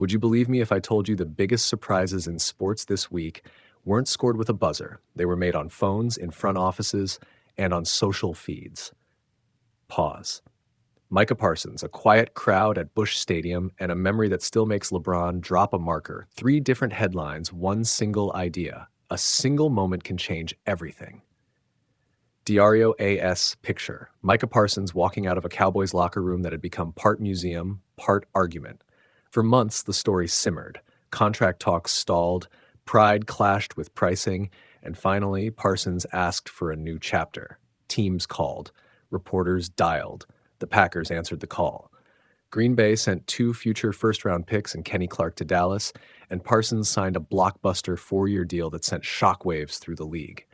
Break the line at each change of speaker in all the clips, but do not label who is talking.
Would you believe me if I told you the biggest surprises in sports this week weren't scored with a buzzer? They were made on phones, in front offices, and on social feeds. Pause. Micah Parsons, a quiet crowd at Busch Stadium, and a memory that still makes LeBron drop a marker. 3 different headlines, one single idea. A single moment can change everything. Diario AS picture. Micah Parsons walking out of a Cowboys locker room that had become part museum, part argument. For months, the story simmered. Contract talks stalled, pride clashed with pricing, and finally, Parsons asked for a new chapter. Teams called. Reporters dialed. The Packers answered the call. Green Bay sent 2 future first-round picks and Kenny Clark to Dallas, and Parsons signed a blockbuster 4-year deal that sent shockwaves through the league.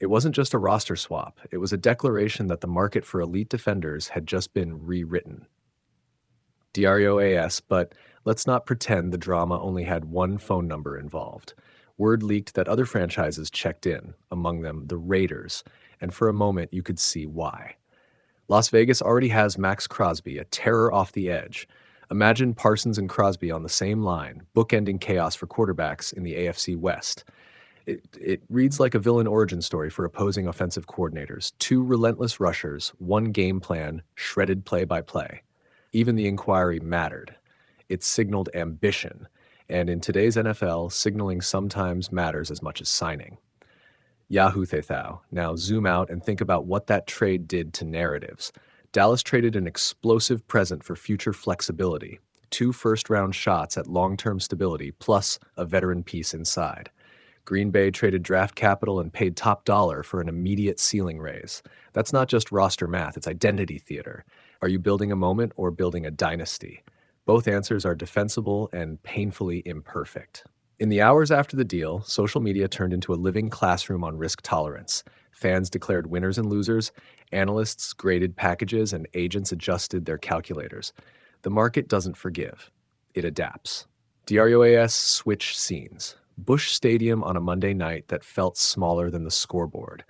It wasn't just a roster swap. It was a declaration that the market for elite defenders had just been rewritten. Diario AS, but let's not pretend the drama only had one phone number involved. Word leaked that other franchises checked in, among them the Raiders, and for a moment you could see why. Las Vegas already has Max Crosby, a terror off the edge. Imagine Parsons and Crosby on the same line, bookending chaos for quarterbacks in the AFC West. It reads like a villain origin story for opposing offensive coordinators. 2 relentless rushers, 1 game plan, shredded play-by-play. Even the inquiry mattered. It signaled ambition, and in today's NFL, signaling sometimes matters as much as signing. Yahoo Thethau. Now zoom out and think about what that trade did to narratives. Dallas traded an explosive present for future flexibility. 2 first-round shots at long-term stability, plus a veteran piece inside. Green Bay traded draft capital and paid top dollar for an immediate ceiling raise. That's not just roster math, it's identity theater. Are you building a moment or building a dynasty? Both answers are defensible and painfully imperfect. In the hours after the deal, social media turned into a living classroom on risk tolerance. Fans declared winners and losers, analysts graded packages, and agents adjusted their calculators. The market doesn't forgive. It adapts. Diario AS switch scenes. Busch Stadium on a Monday night that felt smaller than the scoreboard.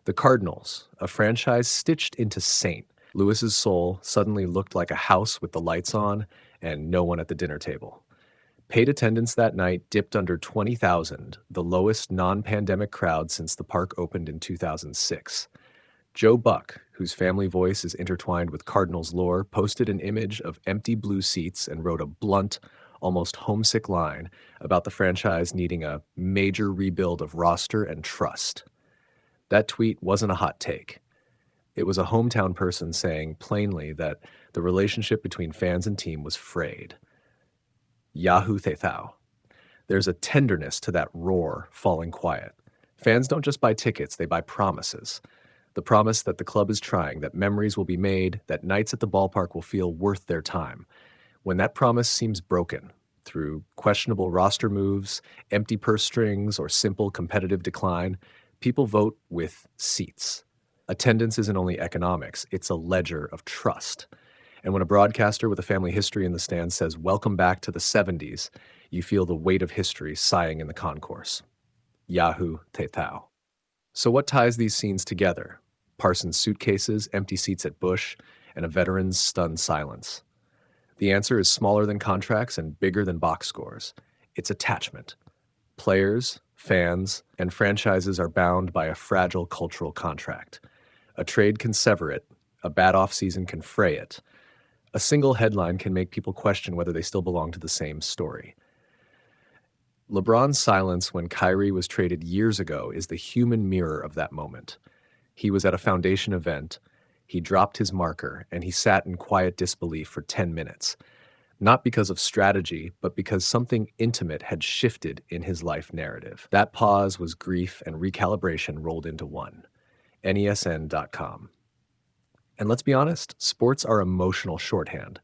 The Cardinals, a franchise stitched into St. Louis's soul, suddenly looked like a house with the lights on and no one at the dinner table. Paid attendance that night dipped under 20,000, the lowest non-pandemic crowd since the park opened in 2006. Joe Buck, whose family voice is intertwined with Cardinals lore, posted an image of empty blue seats and wrote a blunt, almost homesick line about the franchise needing a major rebuild of roster and trust. That tweet wasn't a hot take. It was a hometown person saying plainly that the relationship between fans and team was frayed. Yahoo Thethau. There's a tenderness to that roar falling quiet. Fans don't just buy tickets, they buy promises. The promise that the club is trying, that memories will be made, that nights at the ballpark will feel worth their time. When that promise seems broken, through questionable roster moves, empty purse strings, or simple competitive decline, people vote with seats. Attendance isn't only economics, it's a ledger of trust. And when a broadcaster with a family history in the stands says, "Welcome back to the 70s, you feel the weight of history sighing in the concourse. Yahoo Thethau. So what ties these scenes together? Parsons' suitcases, empty seats at Busch, and a veteran's stunned silence. The answer is smaller than contracts and bigger than box scores. It's attachment. Players, fans, and franchises are bound by a fragile cultural contract. A trade can sever it. A bad offseason can fray it. A single headline can make people question whether they still belong to the same story. LeBron's silence when Kyrie was traded years ago is the human mirror of that moment. He was at a foundation event. He dropped his marker, and he sat in quiet disbelief for 10 minutes. Not because of strategy, but because something intimate had shifted in his life narrative. That pause was grief and recalibration rolled into one. NESN.com. And let's be honest, sports are emotional shorthand.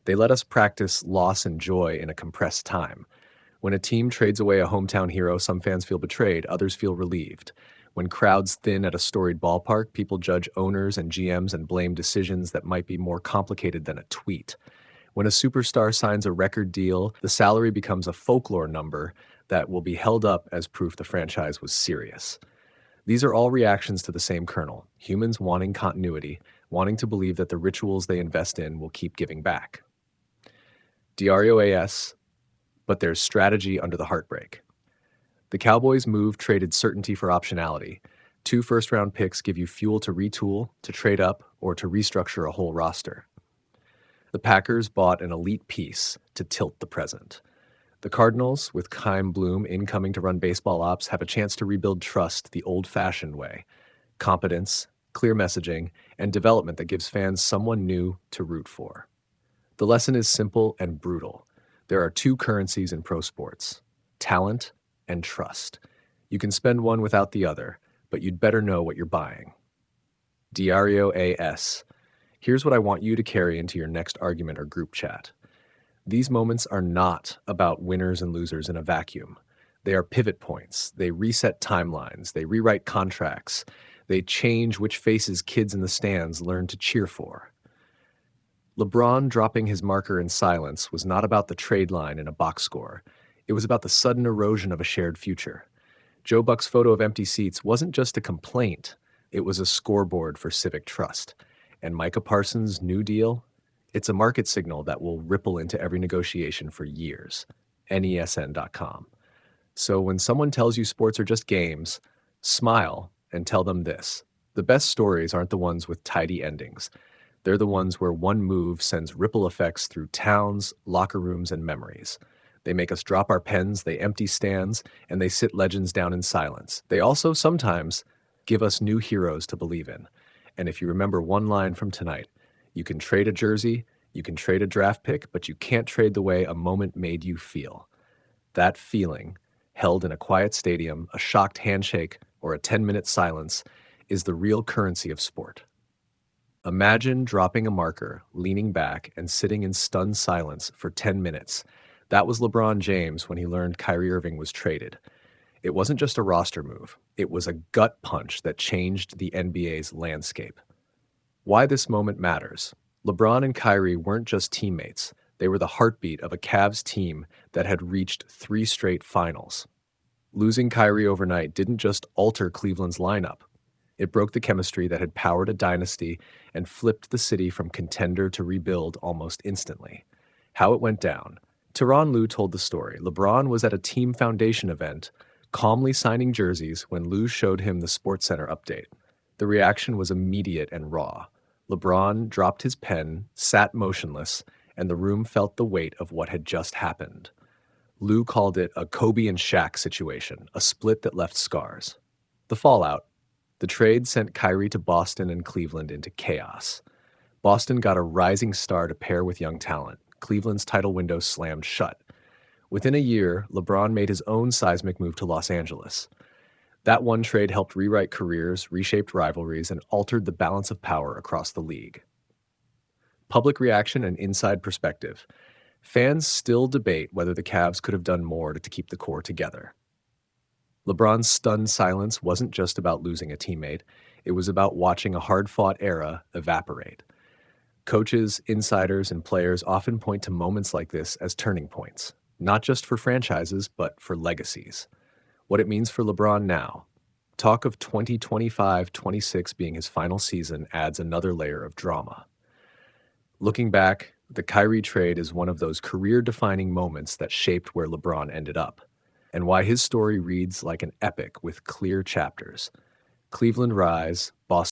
They let us practice loss and joy in a compressed time. When a team trades away a hometown hero, some fans feel betrayed, others feel relieved. When crowds thin at a storied ballpark, people judge owners and GMs and blame decisions that might be more complicated than a tweet. When a superstar signs a record deal, the salary becomes a folklore number that will be held up as proof the franchise was serious. These are all reactions to the same kernel, humans wanting continuity, wanting to believe that the rituals they invest in will keep giving back. Diario AS, but there's strategy under the heartbreak. The Cowboys' move traded certainty for optionality. 2 first-round picks give you fuel to retool, to trade up, or to restructure a whole roster. The Packers bought an elite piece to tilt the present. The Cardinals, with Chaim Bloom incoming to run baseball ops, have a chance to rebuild trust the old-fashioned way. Competence, clear messaging, and development that gives fans someone new to root for. The lesson is simple and brutal. There are 2 currencies in pro sports: talent and trust. You can spend one without the other, but you'd better know what you're buying. Diario AS. Here's what I want you to carry into your next argument or group chat. These moments are not about winners and losers in a vacuum. They are pivot points. They reset timelines. They rewrite contracts. They change which faces kids in the stands learn to cheer for. LeBron dropping his marker in silence was not about the trade line in a box score. It was about the sudden erosion of a shared future. Joe Buck's photo of empty seats wasn't just a complaint. It was a scoreboard for civic trust. And Micah Parsons' New Deal? It's a market signal that will ripple into every negotiation for years. NESN.com. So when someone tells you sports are just games, smile and tell them this. The best stories aren't the ones with tidy endings. They're the ones where one move sends ripple effects through towns, locker rooms, and memories. They make us drop our pens, they empty stands, and they sit legends down in silence. They also sometimes give us new heroes to believe in. And if you remember one line from tonight, you can trade a jersey, you can trade a draft pick, but you can't trade the way a moment made you feel. That feeling, held in a quiet stadium, a shocked handshake, or a 10-minute silence, is the real currency of sport. Imagine dropping a marker, leaning back, and sitting in stunned silence for 10 minutes. That was LeBron James when he learned Kyrie Irving was traded. It wasn't just a roster move. It was a gut punch that changed the NBA's landscape. Why this moment matters. LeBron and Kyrie weren't just teammates. They were the heartbeat of a Cavs team that had reached 3 straight finals. Losing Kyrie overnight didn't just alter Cleveland's lineup. It broke the chemistry that had powered a dynasty and flipped the city from contender to rebuild almost instantly. How it went down. Tyronn Lue told the story. LeBron was at a team foundation event, calmly signing jerseys when Lue showed him the SportsCenter update. The reaction was immediate and raw. LeBron dropped his pen, sat motionless, and the room felt the weight of what had just happened. Lue called it a Kobe and Shaq situation, a split that left scars. The fallout. The trade sent Kyrie to Boston and Cleveland into chaos. Boston got a rising star to pair with young talent. Cleveland's title window slammed shut. Within a year, LeBron made his own seismic move to Los Angeles. That one trade helped rewrite careers, reshaped rivalries, and altered the balance of power across the league. Public reaction and inside perspective. Fans still debate whether the Cavs could have done more to keep the core together. LeBron's stunned silence wasn't just about losing a teammate. It was about watching a hard-fought era evaporate. Coaches, insiders, and players often point to moments like this as turning points, not just for franchises, but for legacies. What it means for LeBron now. Talk of 2025-26 being his final season adds another layer of drama. Looking back, the Kyrie trade is one of those career-defining moments that shaped where LeBron ended up, and why his story reads like an epic with clear chapters. Cleveland rise, Boston